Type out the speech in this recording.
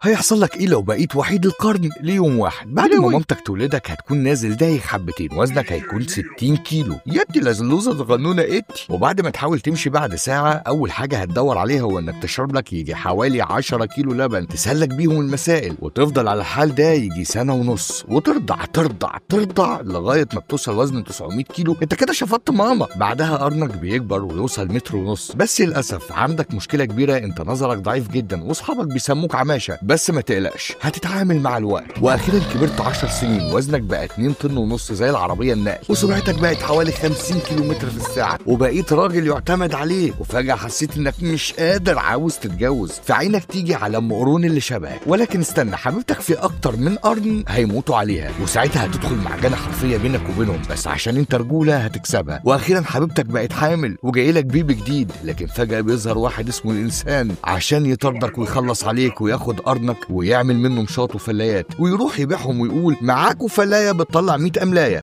هيحصل لك ايه لو بقيت وحيد القرن ليوم واحد؟ بعد ما مامتك تولدك هتكون نازل دايخ حبتين، وزنك هيكون 60 كيلو. يا ابني لازلوزه صغنونه اتي. وبعد ما تحاول تمشي بعد ساعه، اول حاجه هتدور عليها هو انك تشرب لك يجي حوالي 10 كيلو لبن تسلك بيهم المسائل، وتفضل على الحال ده يجي سنه ونص، وترضع ترضع ترضع لغايه ما بتوصل وزن 900 كيلو. انت كده شفطت ماما. بعدها قرنك بيكبر ويوصل متر ونص. بس للاسف عندك مشكله كبيره، انت نظرك ضعيف جدا واصحابك بيسموك عماشه. بس ما تقلقش، هتتعامل مع الوقت. واخيرا كبرت 10 سنين، وزنك بقى 2 طن ونص زي العربيه النقل، وسرعتك بقت حوالي 50 كيلومتر في الساعه، وبقيت راجل يعتمد عليه. وفجاه حسيت انك مش قادر، عاوز تتجوز، في عينك تيجي على ام قرون اللي شبهك. ولكن استنى، حبيبتك في اكتر من قرن هيموتوا عليها، وساعتها هتدخل معجنه حرفيه بينك وبينهم، بس عشان انت رجوله هتكسبها. واخيرا حبيبتك بقت حامل وجاي لك بيبي جديد، لكن فجاه بيظهر واحد اسمه الانسان عشان يطردك ويخلص عليك وياخد قرنك ويعمل منه مشاط وفلايات، ويروح يبيعهم ويقول معاكوا فلايه بتطلع 100 أملاية.